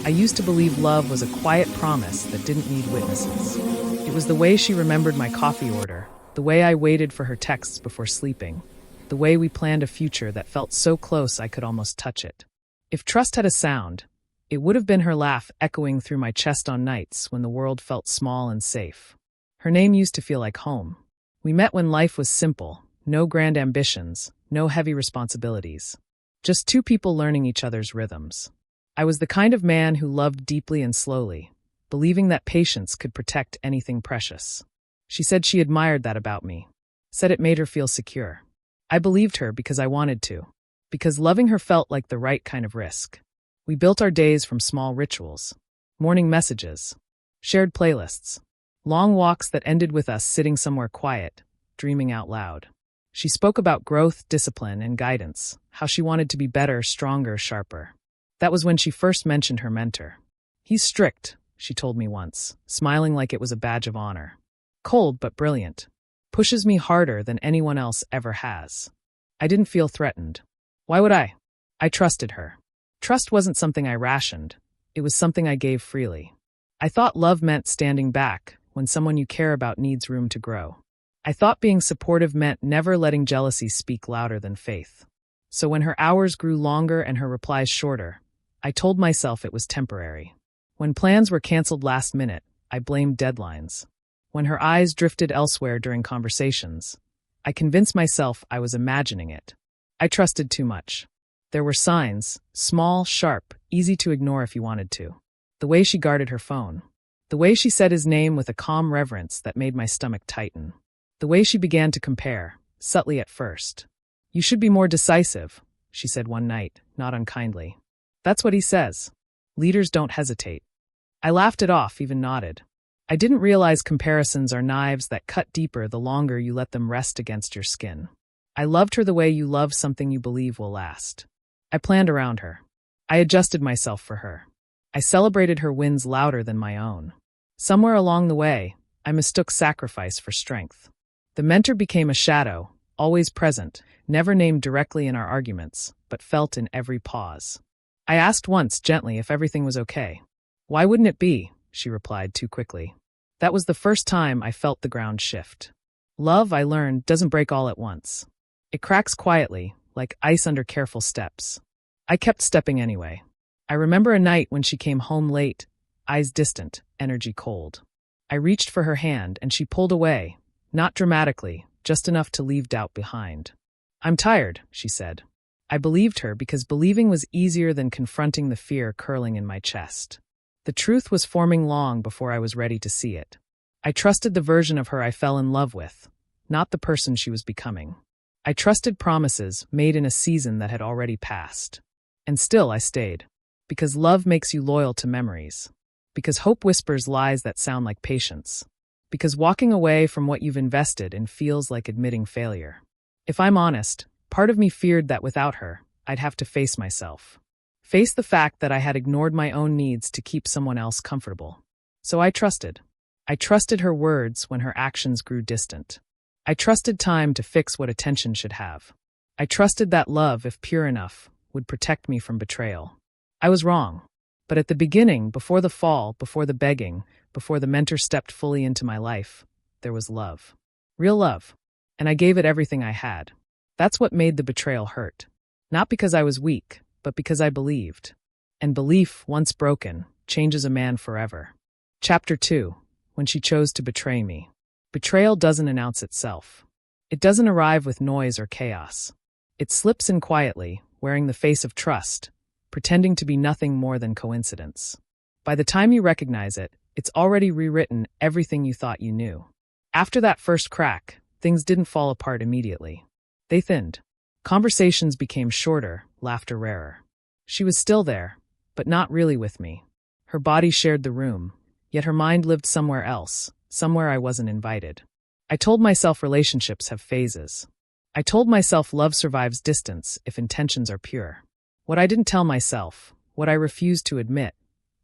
I used to believe love was a quiet promise that didn't need witnesses. It was the way she remembered my coffee order, the way I waited for her texts before sleeping, the way we planned a future that felt so close I could almost touch it. If trust had a sound, it would have been her laugh echoing through my chest on nights when the world felt small and safe. Her name used to feel like home. We met when life was simple, no grand ambitions, no heavy responsibilities. Just two people learning each other's rhythms. I was the kind of man who loved deeply and slowly, believing that patience could protect anything precious. She said she admired that about me, said it made her feel secure. I believed her because I wanted to, because loving her felt like the right kind of risk. We built our days from small rituals, morning messages, shared playlists, long walks that ended with us sitting somewhere quiet, dreaming out loud. She spoke about growth, discipline, and guidance, how she wanted to be better, stronger, sharper. That was when she first mentioned her mentor. He's strict, she told me once, smiling like it was a badge of honor. Cold but brilliant. Pushes me harder than anyone else ever has. I didn't feel threatened. Why would I? I trusted her. Trust wasn't something I rationed. It was something I gave freely. I thought love meant standing back when someone you care about needs room to grow. I thought being supportive meant never letting jealousy speak louder than faith. So when her hours grew longer and her replies shorter, I told myself it was temporary. When plans were canceled last minute, I blamed deadlines. When her eyes drifted elsewhere during conversations, I convinced myself I was imagining it. I trusted too much. There were signs, small, sharp, easy to ignore if you wanted to. The way she guarded her phone. The way she said his name with a calm reverence that made my stomach tighten. The way she began to compare, subtly at first. "You should be more decisive," she said one night, not unkindly. "That's what he says. Leaders don't hesitate." I laughed it off, even nodded. I didn't realize comparisons are knives that cut deeper the longer you let them rest against your skin. I loved her the way you love something you believe will last. I planned around her. I adjusted myself for her. I celebrated her wins louder than my own. Somewhere along the way, I mistook sacrifice for strength. The mentor became a shadow, always present, never named directly in our arguments, but felt in every pause. I asked once gently if everything was okay. "Why wouldn't it be?" she replied too quickly. That was the first time I felt the ground shift. Love, I learned, doesn't break all at once. It cracks quietly, like ice under careful steps. I kept stepping anyway. I remember a night when she came home late, eyes distant, energy cold. I reached for her hand and she pulled away, not dramatically, just enough to leave doubt behind. "I'm tired," she said. I believed her because believing was easier than confronting the fear curling in my chest. The truth was forming long before I was ready to see it. I trusted the version of her I fell in love with, not the person she was becoming. I trusted promises made in a season that had already passed. And still I stayed. Because love makes you loyal to memories. Because hope whispers lies that sound like patience. Because walking away from what you've invested in feels like admitting failure. If I'm honest, part of me feared that without her, I'd have to face myself. Face the fact that I had ignored my own needs to keep someone else comfortable. So I trusted. I trusted her words when her actions grew distant. I trusted time to fix what attention should have. I trusted that love, if pure enough, would protect me from betrayal. I was wrong. But at the beginning, before the fall, before the begging, before the mentor stepped fully into my life, there was love. Real love. And I gave it everything I had. That's what made the betrayal hurt. Not because I was weak, but because I believed. And belief, once broken, changes a man forever. Chapter 2. When she chose to betray me. Betrayal doesn't announce itself. It doesn't arrive with noise or chaos. It slips in quietly, wearing the face of trust, pretending to be nothing more than coincidence. By the time you recognize it, it's already rewritten everything you thought you knew. After that first crack, things didn't fall apart immediately. They thinned. Conversations became shorter, laughter rarer. She was still there, but not really with me. Her body shared the room, yet her mind lived somewhere else, somewhere I wasn't invited. I told myself relationships have phases. I told myself love survives distance if intentions are pure. What I didn't tell myself, what I refused to admit,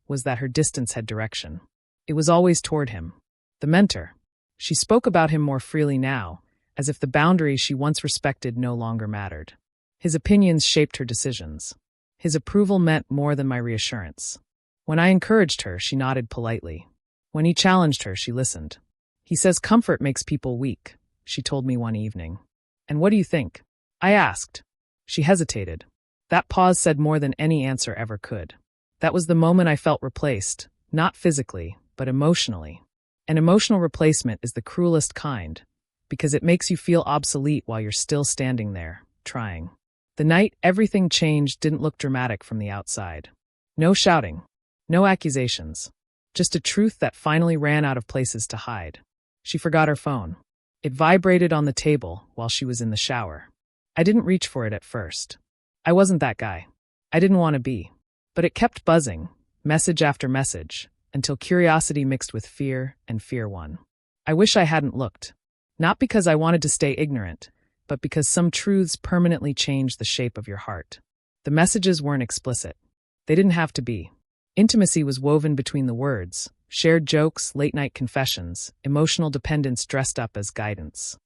was that her distance had direction. It was always toward him. The mentor. She spoke about him more freely now, as if the boundaries she once respected no longer mattered. His opinions shaped her decisions. His approval meant more than my reassurance. When I encouraged her, she nodded politely. When he challenged her, she listened. He says comfort makes people weak, she told me one evening. And what do you think? I asked. She hesitated. That pause said more than any answer ever could. That was the moment I felt replaced, not physically, but emotionally. An emotional replacement is the cruelest kind, because it makes you feel obsolete while you're still standing there, trying. The night everything changed didn't look dramatic from the outside. No shouting, no accusations, just a truth that finally ran out of places to hide. She forgot her phone. It vibrated on the table while she was in the shower. I didn't reach for it at first. I wasn't that guy. I didn't want to be. But it kept buzzing, message after message, until curiosity mixed with fear and fear won. I wish I hadn't looked. Not because I wanted to stay ignorant, but because some truths permanently change the shape of your heart. The messages weren't explicit. They didn't have to be. Intimacy was woven between the words, shared jokes, late-night confessions, emotional dependence dressed up as guidance.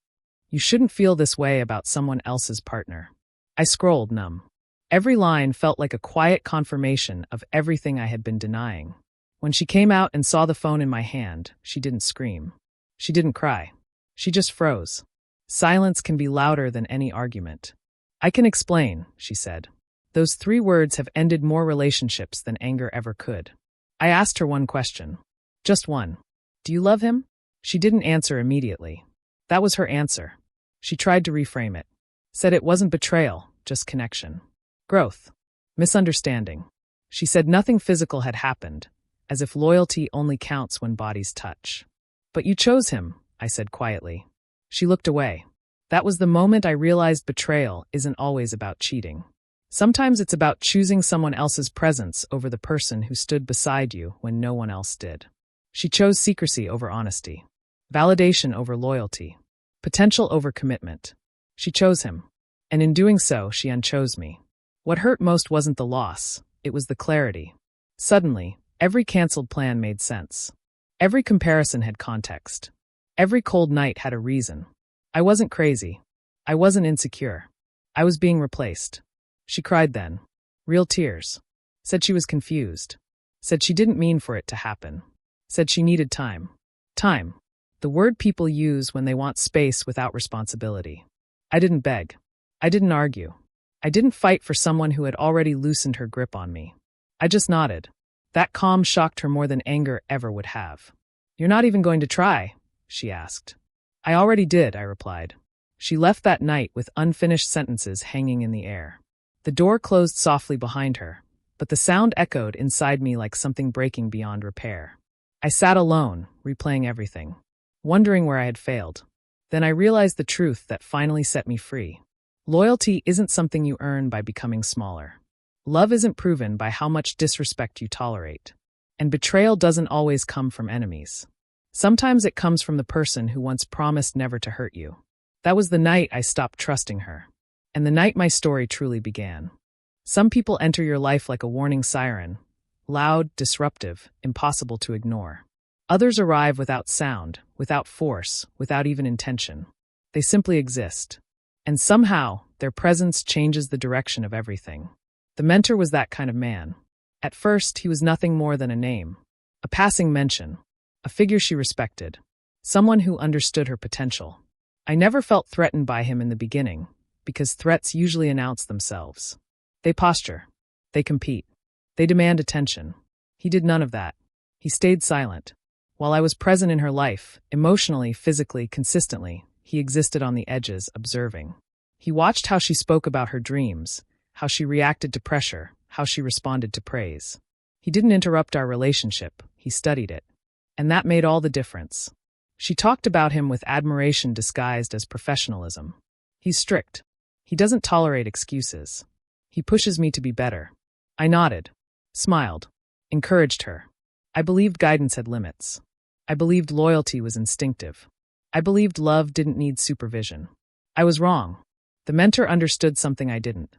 You shouldn't feel this way about someone else's partner. I scrolled, numb. Every line felt like a quiet confirmation of everything I had been denying. When she came out and saw the phone in my hand, she didn't scream. She didn't cry. She just froze. Silence can be louder than any argument. I can explain, she said. Those 3 words have ended more relationships than anger ever could. I asked her one question. Just one. Do you love him? She didn't answer immediately. That was her answer. She tried to reframe it. Said it wasn't betrayal, just connection. Growth. Misunderstanding. She said nothing physical had happened, as if loyalty only counts when bodies touch. But you chose him, I said quietly. She looked away. That was the moment I realized betrayal isn't always about cheating. Sometimes it's about choosing someone else's presence over the person who stood beside you when no one else did. She chose secrecy over honesty, validation over loyalty, potential over commitment. She chose him. And in doing so, she unchose me. What hurt most wasn't the loss, it was the clarity. Suddenly, every canceled plan made sense. Every comparison had context. Every cold night had a reason. I wasn't crazy. I wasn't insecure. I was being replaced. She cried then. Real tears. Said she was confused. Said she didn't mean for it to happen. Said she needed time. Time. The word people use when they want space without responsibility. I didn't beg. I didn't argue. I didn't fight for someone who had already loosened her grip on me. I just nodded. That calm shocked her more than anger ever would have. You're not even going to try? She asked. I already did, I replied. She left that night with unfinished sentences hanging in the air. The door closed softly behind her, but the sound echoed inside me like something breaking beyond repair. I sat alone, replaying everything, wondering where I had failed. Then I realized the truth that finally set me free. Loyalty isn't something you earn by becoming smaller. Love isn't proven by how much disrespect you tolerate. And betrayal doesn't always come from enemies. Sometimes it comes from the person who once promised never to hurt you. That was the night I stopped trusting her. And the night my story truly began. Some people enter your life like a warning siren, loud, disruptive, impossible to ignore. Others arrive without sound, without force, without even intention. They simply exist. And somehow, their presence changes the direction of everything. The mentor was that kind of man. At first, he was nothing more than a name, a passing mention, a figure she respected, someone who understood her potential. I never felt threatened by him in the beginning, because threats usually announce themselves. They posture. They compete. They demand attention. He did none of that. He stayed silent. While I was present in her life, emotionally, physically, consistently, he existed on the edges, observing. He watched how she spoke about her dreams, how she reacted to pressure, how she responded to praise. He didn't interrupt our relationship, he studied it. And that made all the difference. She talked about him with admiration disguised as professionalism. He's strict. He doesn't tolerate excuses. He pushes me to be better. I nodded, smiled, encouraged her. I believed guidance had limits. I believed loyalty was instinctive. I believed love didn't need supervision. I was wrong. The mentor understood something I didn't.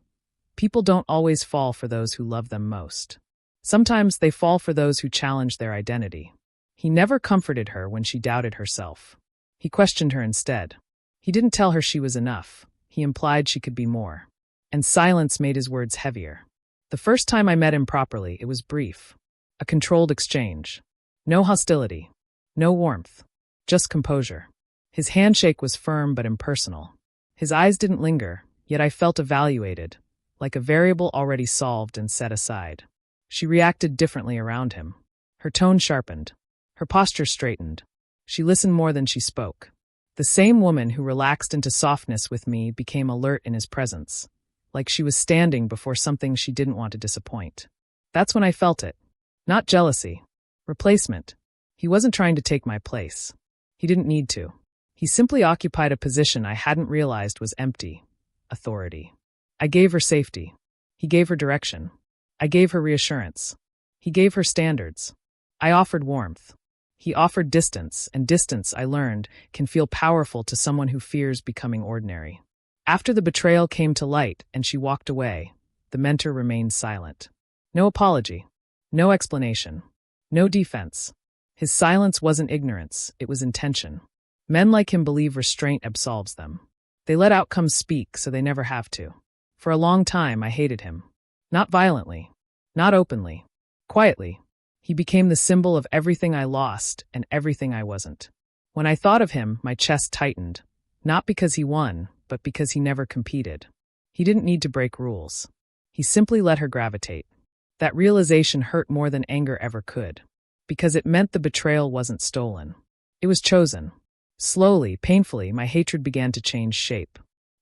People don't always fall for those who love them most. Sometimes they fall for those who challenge their identity. He never comforted her when she doubted herself. He questioned her instead. He didn't tell her she was enough. He implied she could be more. And silence made his words heavier. The first time I met him properly, it was brief. A controlled exchange. No hostility. No warmth. Just composure. His handshake was firm but impersonal. His eyes didn't linger, yet I felt evaluated, like a variable already solved and set aside. She reacted differently around him. Her tone sharpened. Her posture straightened. She listened more than she spoke. The same woman who relaxed into softness with me became alert in his presence, like she was standing before something she didn't want to disappoint. That's when I felt it. Not jealousy. Replacement. He wasn't trying to take my place. He didn't need to. He simply occupied a position I hadn't realized was empty. Authority. I gave her safety. He gave her direction. I gave her reassurance. He gave her standards. I offered warmth. He offered distance, and distance, I learned, can feel powerful to someone who fears becoming ordinary. After the betrayal came to light and she walked away, the mentor remained silent. No apology. No explanation. No defense. His silence wasn't ignorance, it was intention. Men like him believe restraint absolves them. They let outcomes speak so they never have to. For a long time, I hated him. Not violently. Not openly. Quietly. He became the symbol of everything I lost and everything I wasn't. When I thought of him, my chest tightened. Not because he won, but because he never competed. He didn't need to break rules. He simply let her gravitate. That realization hurt more than anger ever could. Because it meant the betrayal wasn't stolen. It was chosen. Slowly, painfully, my hatred began to change shape.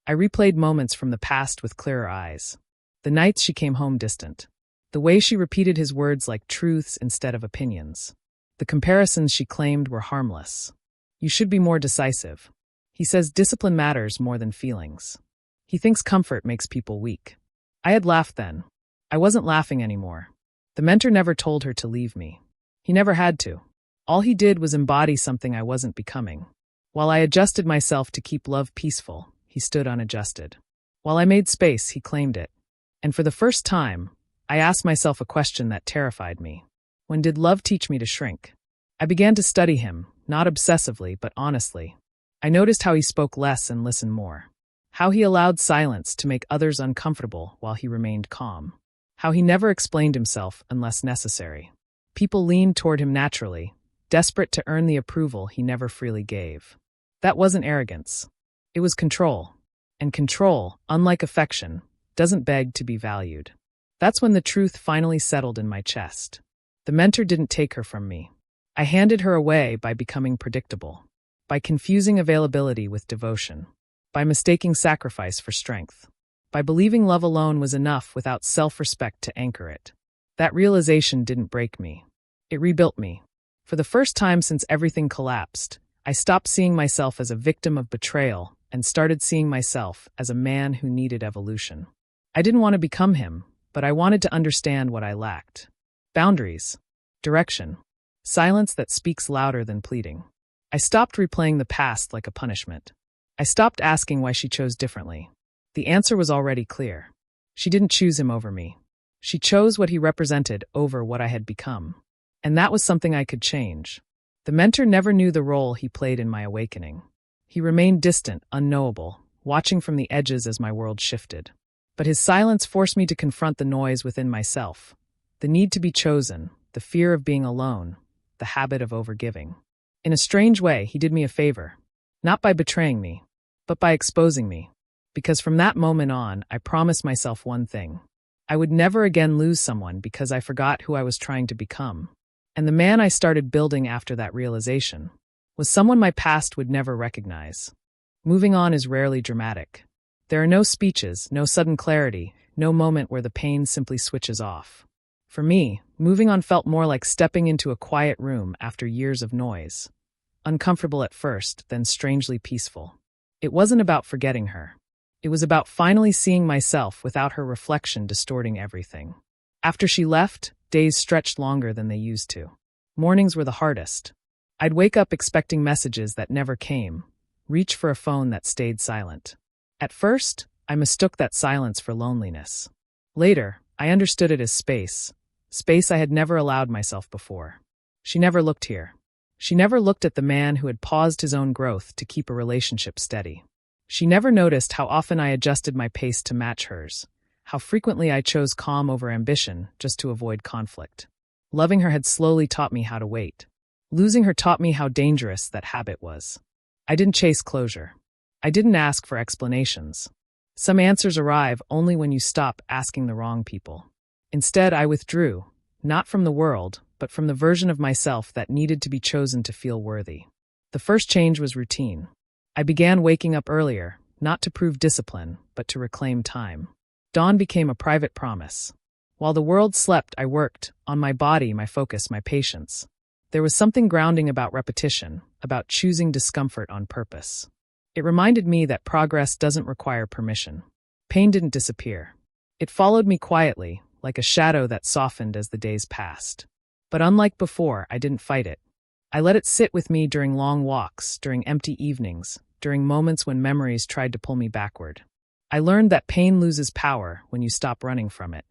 I replayed moments from the past with clearer eyes. The nights she came home distant. The way she repeated his words like truths instead of opinions. The comparisons she claimed were harmless. You should be more decisive. He says discipline matters more than feelings. He thinks comfort makes people weak. I had laughed then. I wasn't laughing anymore. The mentor never told her to leave me. He never had to. All he did was embody something I wasn't becoming. While I adjusted myself to keep love peaceful, he stood unadjusted. While I made space, he claimed it. And for the first time, I asked myself a question that terrified me. When did love teach me to shrink? I began to study him, not obsessively, but honestly. I noticed how he spoke less and listened more. How he allowed silence to make others uncomfortable while he remained calm. How he never explained himself unless necessary. People leaned toward him naturally, desperate to earn the approval he never freely gave. That wasn't arrogance. It was control. And control, unlike affection, doesn't beg to be valued. That's when the truth finally settled in my chest. The mentor didn't take her from me. I handed her away by becoming predictable. By confusing availability with devotion. By mistaking sacrifice for strength. By believing love alone was enough without self-respect to anchor it. That realization didn't break me. It rebuilt me. For the first time since everything collapsed, I stopped seeing myself as a victim of betrayal and started seeing myself as a man who needed evolution. I didn't want to become him, but I wanted to understand what I lacked. Boundaries. Direction. Silence that speaks louder than pleading. I stopped replaying the past like a punishment. I stopped asking why she chose differently. The answer was already clear. She didn't choose him over me. She chose what he represented over what I had become. And that was something I could change. The mentor never knew the role he played in my awakening. He remained distant, unknowable, watching from the edges as my world shifted. But his silence forced me to confront the noise within myself. The need to be chosen, the fear of being alone, the habit of overgiving. In a strange way, he did me a favor. Not by betraying me, but by exposing me. Because from that moment on, I promised myself one thing. I would never again lose someone because I forgot who I was trying to become. And the man I started building after that realization was someone my past would never recognize. Moving on is rarely dramatic. There are no speeches, no sudden clarity, no moment where the pain simply switches off. For me, moving on felt more like stepping into a quiet room after years of noise. Uncomfortable at first, then strangely peaceful. It wasn't about forgetting her. It was about finally seeing myself without her reflection distorting everything. After she left, days stretched longer than they used to. Mornings were the hardest. I'd wake up expecting messages that never came, reach for a phone that stayed silent. At first, I mistook that silence for loneliness. Later, I understood it as space I had never allowed myself before. She never looked here. She never looked at the man who had paused his own growth to keep a relationship steady. She never noticed how often I adjusted my pace to match hers, how frequently I chose calm over ambition just to avoid conflict. Loving her had slowly taught me how to wait. Losing her taught me how dangerous that habit was. I didn't chase closure. I didn't ask for explanations. Some answers arrive only when you stop asking the wrong people. Instead, I withdrew, not from the world, but from the version of myself that needed to be chosen to feel worthy. The first change was routine. I began waking up earlier, not to prove discipline, but to reclaim time. Dawn became a private promise. While the world slept, I worked, on my body, my focus, my patience. There was something grounding about repetition, about choosing discomfort on purpose. It reminded me that progress doesn't require permission. Pain didn't disappear. It followed me quietly, like a shadow that softened as the days passed. But unlike before, I didn't fight it. I let it sit with me during long walks, during empty evenings, during moments when memories tried to pull me backward. I learned that pain loses power when you stop running from it.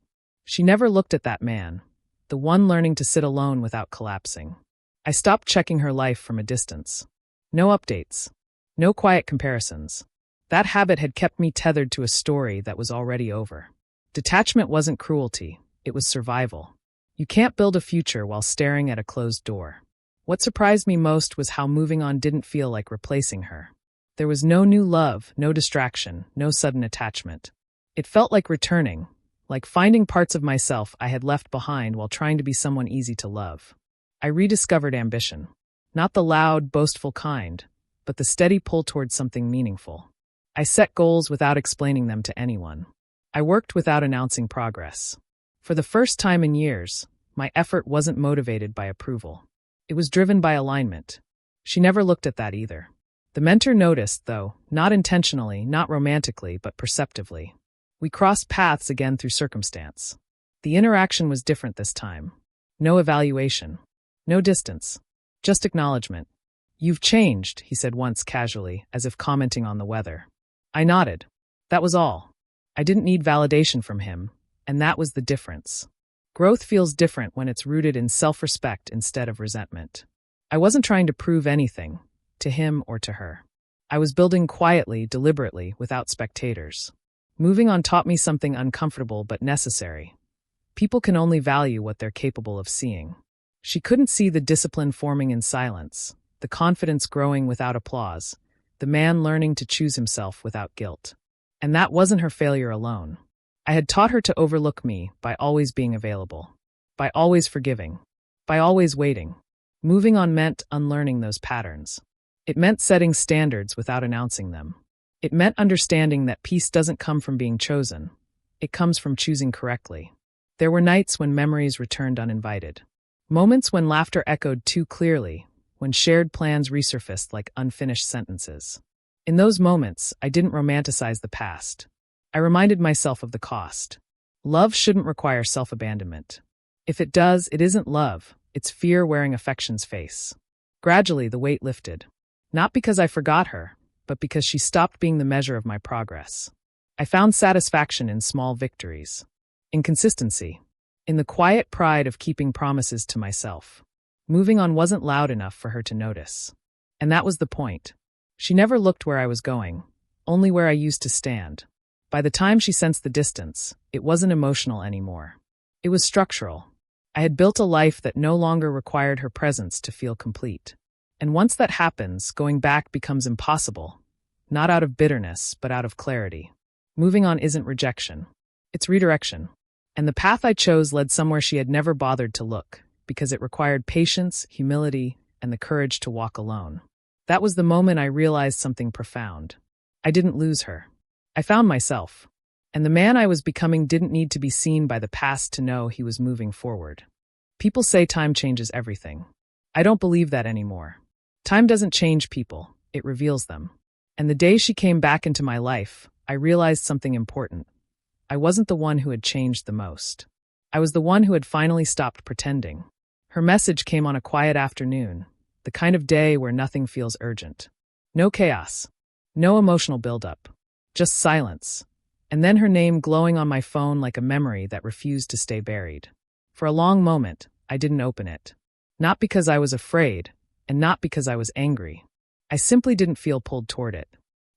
She never looked at that man, the one learning to sit alone without collapsing. I stopped checking her life from a distance. No updates. No quiet comparisons. That habit had kept me tethered to a story that was already over. Detachment wasn't cruelty, it was survival. You can't build a future while staring at a closed door. What surprised me most was how moving on didn't feel like replacing her. There was no new love, no distraction, no sudden attachment. It felt like returning, like finding parts of myself I had left behind while trying to be someone easy to love. I rediscovered ambition. Not the loud, boastful kind, but the steady pull towards something meaningful. I set goals without explaining them to anyone. I worked without announcing progress. For the first time in years, my effort wasn't motivated by approval. It was driven by alignment. She never looked at that either. The mentor noticed, though, not intentionally, not romantically, but perceptively. We crossed paths again through circumstance. The interaction was different this time. No evaluation. No distance. Just acknowledgement. "You've changed," he said once casually, as if commenting on the weather. I nodded. That was all. I didn't need validation from him, and that was the difference. Growth feels different when it's rooted in self-respect instead of resentment. I wasn't trying to prove anything, to him or to her. I was building quietly, deliberately, without spectators. Moving on taught me something uncomfortable but necessary. People can only value what they're capable of seeing. She couldn't see the discipline forming in silence, the confidence growing without applause, the man learning to choose himself without guilt. And that wasn't her failure alone. I had taught her to overlook me by always being available, by always forgiving, by always waiting. Moving on meant unlearning those patterns. It meant setting standards without announcing them. It meant understanding that peace doesn't come from being chosen. It comes from choosing correctly. There were nights when memories returned uninvited. Moments when laughter echoed too clearly, when shared plans resurfaced like unfinished sentences. In those moments, I didn't romanticize the past. I reminded myself of the cost. Love shouldn't require self-abandonment. If it does, it isn't love, it's fear wearing affection's face. Gradually, the weight lifted. Not because I forgot her, but because she stopped being the measure of my progress. I found satisfaction in small victories. In consistency. In the quiet pride of keeping promises to myself. Moving on wasn't loud enough for her to notice. And that was the point. She never looked where I was going, only where I used to stand. By the time she sensed the distance, it wasn't emotional anymore. It was structural. I had built a life that no longer required her presence to feel complete. And once that happens, going back becomes impossible. Not out of bitterness, but out of clarity. Moving on isn't rejection. It's redirection. And the path I chose led somewhere she had never bothered to look, because it required patience, humility, and the courage to walk alone. That was the moment I realized something profound. I didn't lose her. I found myself. And the man I was becoming didn't need to be seen by the past to know he was moving forward. People say time changes everything. I don't believe that anymore. Time doesn't change people, it reveals them. And the day she came back into my life, I realized something important. I wasn't the one who had changed the most. I was the one who had finally stopped pretending. Her message came on a quiet afternoon, the kind of day where nothing feels urgent. No chaos. No emotional buildup. Just silence. And then her name glowing on my phone like a memory that refused to stay buried. For a long moment, I didn't open it. Not because I was afraid, and not because I was angry. I simply didn't feel pulled toward it.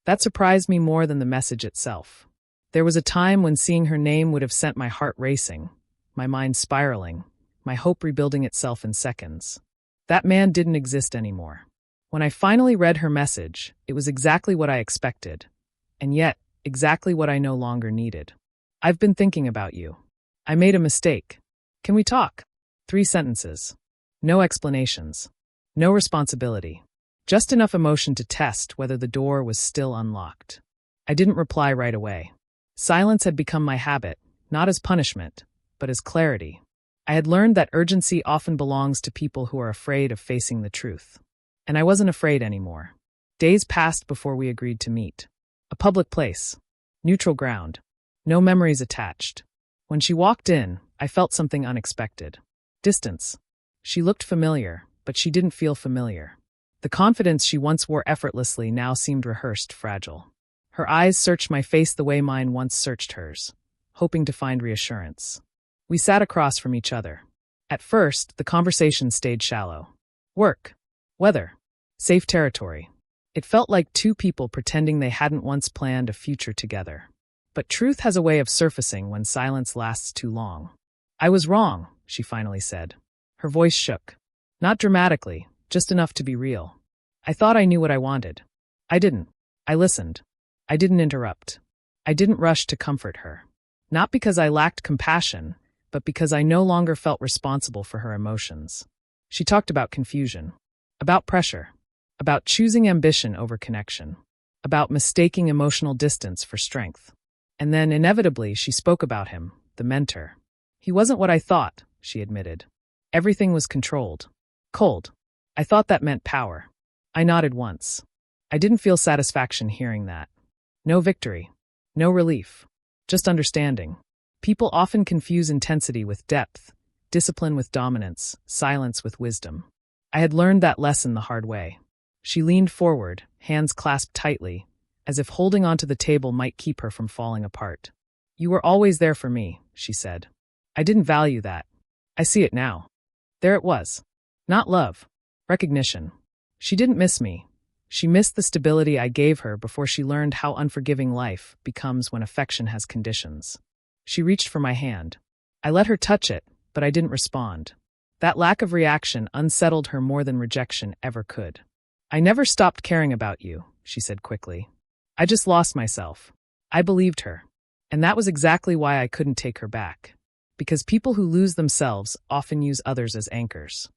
That surprised me more than the message itself. There was a time when seeing her name would have sent my heart racing, my mind spiraling, my hope rebuilding itself in seconds. That man didn't exist anymore. When I finally read her message, it was exactly what I expected, and yet exactly what I no longer needed. I've been thinking about you. I made a mistake. Can we talk? 3 sentences. No explanations. No responsibility. Just enough emotion to test whether the door was still unlocked. I didn't reply right away. Silence had become my habit, not as punishment, but as clarity. I had learned that urgency often belongs to people who are afraid of facing the truth. And I wasn't afraid anymore. Days passed before we agreed to meet. A public place. Neutral ground. No memories attached. When she walked in, I felt something unexpected. Distance. She looked familiar, but she didn't feel familiar. The confidence she once wore effortlessly now seemed rehearsed, fragile. Her eyes searched my face the way mine once searched hers, hoping to find reassurance. We sat across from each other. At first, the conversation stayed shallow. Work. Weather. Safe territory. It felt like 2 people pretending they hadn't once planned a future together. But truth has a way of surfacing when silence lasts too long. I was wrong, she finally said. Her voice shook. Not dramatically, just enough to be real. I thought I knew what I wanted. I didn't. I listened. I didn't interrupt. I didn't rush to comfort her. Not because I lacked compassion, but because I no longer felt responsible for her emotions. She talked about confusion, about pressure, about choosing ambition over connection, about mistaking emotional distance for strength. And then, inevitably, she spoke about him, the mentor. He wasn't what I thought, she admitted. Everything was controlled. Cold. I thought that meant power. I nodded once. I didn't feel satisfaction hearing that. No victory. No relief. Just understanding. People often confuse intensity with depth, discipline with dominance, silence with wisdom. I had learned that lesson the hard way. She leaned forward, hands clasped tightly, as if holding onto the table might keep her from falling apart. You were always there for me, she said. I didn't value that. I see it now. There it was. Not love. Recognition. She didn't miss me. She missed the stability I gave her before she learned how unforgiving life becomes when affection has conditions. She reached for my hand. I let her touch it, but I didn't respond. That lack of reaction unsettled her more than rejection ever could. I never stopped caring about you, she said quickly. I just lost myself. I believed her. And that was exactly why I couldn't take her back. Because people who lose themselves often use others as anchors.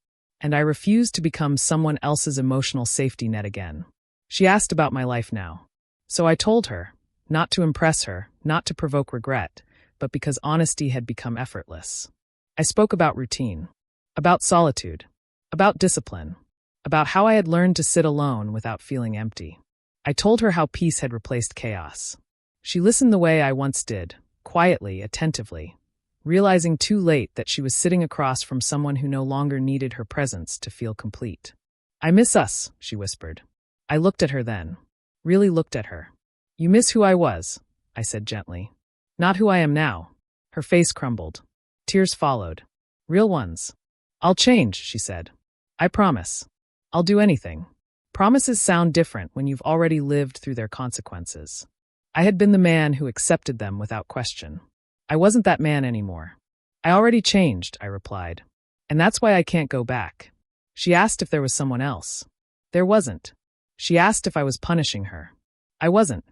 And I refused to become someone else's emotional safety net again. She asked about my life now. So I told her, not to impress her, not to provoke regret, but because honesty had become effortless. I spoke about routine, about solitude, about discipline, about how I had learned to sit alone without feeling empty. I told her how peace had replaced chaos. She listened the way I once did, quietly, attentively, realizing too late that she was sitting across from someone who no longer needed her presence to feel complete. I miss us, she whispered. I looked at her then. Really looked at her. You miss who I was, I said gently. Not who I am now. Her face crumbled. Tears followed. Real ones. I'll change, she said. I promise. I'll do anything. Promises sound different when you've already lived through their consequences. I had been the man who accepted them without question. I wasn't that man anymore. I already changed, I replied. And that's why I can't go back. She asked if there was someone else. There wasn't. She asked if I was punishing her. I wasn't.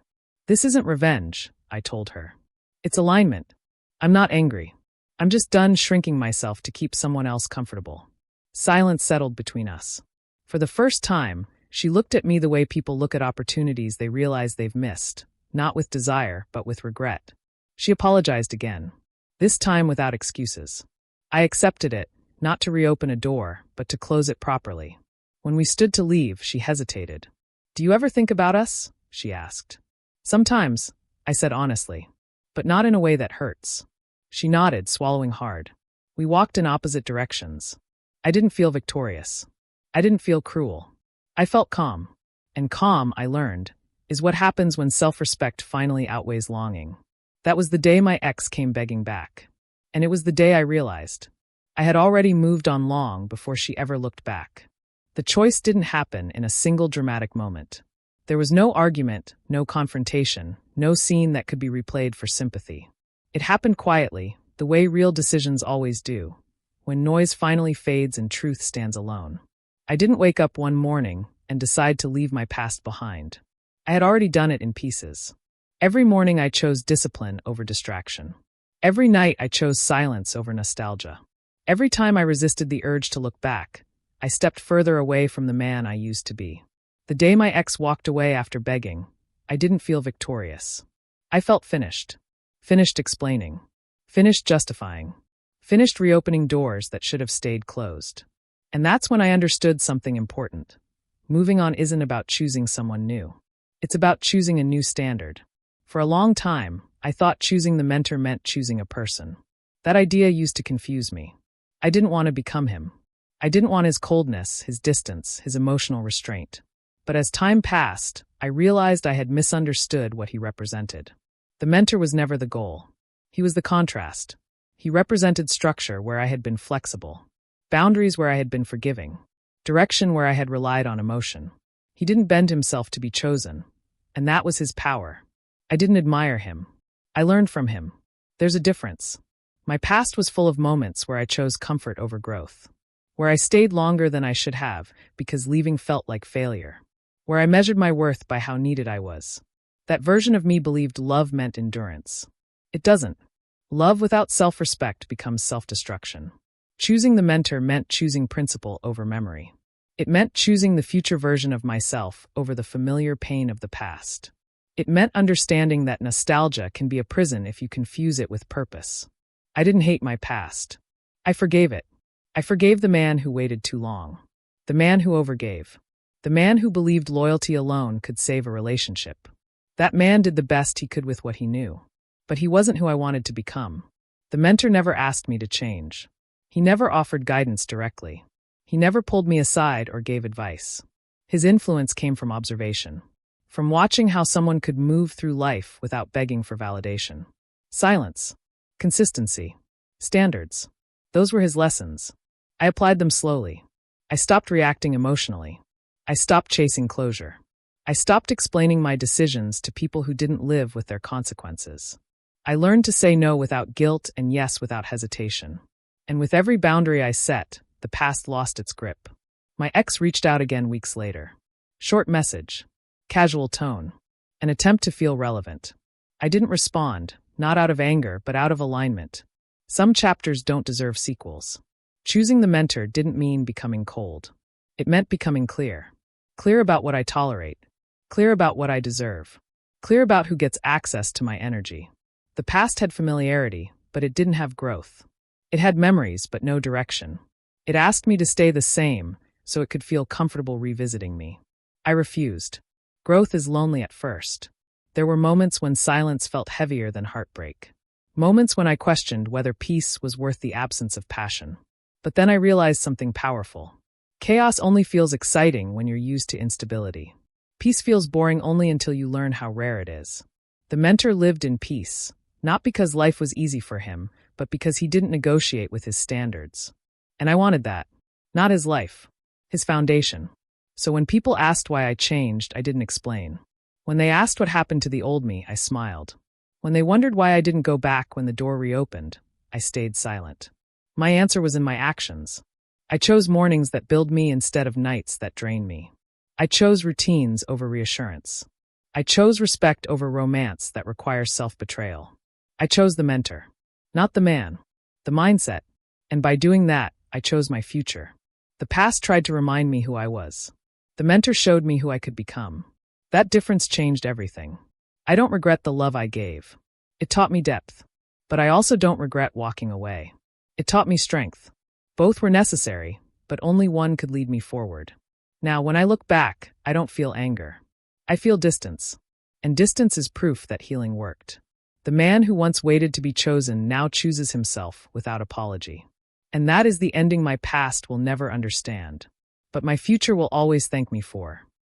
This isn't revenge, I told her. It's alignment. I'm not angry. I'm just done shrinking myself to keep someone else comfortable. Silence settled between us. For the first time, she looked at me the way people look at opportunities they realize they've missed, not with desire, but with regret. She apologized again, this time without excuses. I accepted it, not to reopen a door, but to close it properly. When we stood to leave, she hesitated. Do you ever think about us? She asked. Sometimes, I said honestly, but not in a way that hurts. She nodded, swallowing hard. We walked in opposite directions. I didn't feel victorious. I didn't feel cruel. I felt calm. And calm, I learned, is what happens when self-respect finally outweighs longing. That was the day my ex came begging back. And it was the day I realized I had already moved on long before she ever looked back. The choice didn't happen in a single dramatic moment. There was no argument, no confrontation, no scene that could be replayed for sympathy. It happened quietly, the way real decisions always do, when noise finally fades and truth stands alone. I didn't wake up one morning and decide to leave my past behind. I had already done it in pieces. Every morning I chose discipline over distraction. Every night I chose silence over nostalgia. Every time I resisted the urge to look back, I stepped further away from the man I used to be. The day my ex walked away after begging, I didn't feel victorious. I felt finished. Finished explaining. Finished justifying. Finished reopening doors that should have stayed closed. And that's when I understood something important. Moving on isn't about choosing someone new. It's about choosing a new standard. For a long time, I thought choosing the mentor meant choosing a person. That idea used to confuse me. I didn't want to become him. I didn't want his coldness, his distance, his emotional restraint. But as time passed, I realized I had misunderstood what he represented. The mentor was never the goal. He was the contrast. He represented structure where I had been flexible, boundaries where I had been forgiving, direction where I had relied on emotion. He didn't bend himself to be chosen, and that was his power. I didn't admire him. I learned from him. There's a difference. My past was full of moments where I chose comfort over growth, where I stayed longer than I should have because leaving felt like failure, where I measured my worth by how needed I was. That version of me believed love meant endurance. It doesn't. Love without self-respect becomes self-destruction. Choosing the mentor meant choosing principle over memory. It meant choosing the future version of myself over the familiar pain of the past. It meant understanding that nostalgia can be a prison if you confuse it with purpose. I didn't hate my past. I forgave it. I forgave the man who waited too long. The man who overgave. The man who believed loyalty alone could save a relationship. That man did the best he could with what he knew. But he wasn't who I wanted to become. The mentor never asked me to change. He never offered guidance directly. He never pulled me aside or gave advice. His influence came from observation, from watching how someone could move through life without begging for validation. Silence, consistency, standards. Those were his lessons. I applied them slowly. I stopped reacting emotionally. I stopped chasing closure. I stopped explaining my decisions to people who didn't live with their consequences. I learned to say no without guilt and yes without hesitation. And with every boundary I set, the past lost its grip. My ex reached out again weeks later. Short message. Casual tone. An attempt to feel relevant. I didn't respond, not out of anger, but out of alignment. Some chapters don't deserve sequels. Choosing the mentor didn't mean becoming cold. It meant becoming clear. Clear about what I tolerate. Clear about what I deserve. Clear about who gets access to my energy. The past had familiarity, but it didn't have growth. It had memories, but no direction. It asked me to stay the same, so it could feel comfortable revisiting me. I refused. Growth is lonely at first. There were moments when silence felt heavier than heartbreak. Moments when I questioned whether peace was worth the absence of passion. But then I realized something powerful. Chaos only feels exciting when you're used to instability. Peace feels boring only until you learn how rare it is. The mentor lived in peace, not because life was easy for him, but because he didn't negotiate with his standards. And I wanted that. Not his life. His foundation. So when people asked why I changed, I didn't explain. When they asked what happened to the old me, I smiled. When they wondered why I didn't go back when the door reopened, I stayed silent. My answer was in my actions. I chose mornings that build me instead of nights that drain me. I chose routines over reassurance. I chose respect over romance that requires self-betrayal. I chose the mentor. Not the man. The mindset. And by doing that, I chose my future. The past tried to remind me who I was. The mentor showed me who I could become. That difference changed everything. I don't regret the love I gave. It taught me depth. But I also don't regret walking away. It taught me strength. Both were necessary, but only one could lead me forward. Now, when I look back, I don't feel anger. I feel distance. And distance is proof that healing worked. The man who once waited to be chosen now chooses himself without apology. And that is the ending my past will never understand. But my future will always thank me for.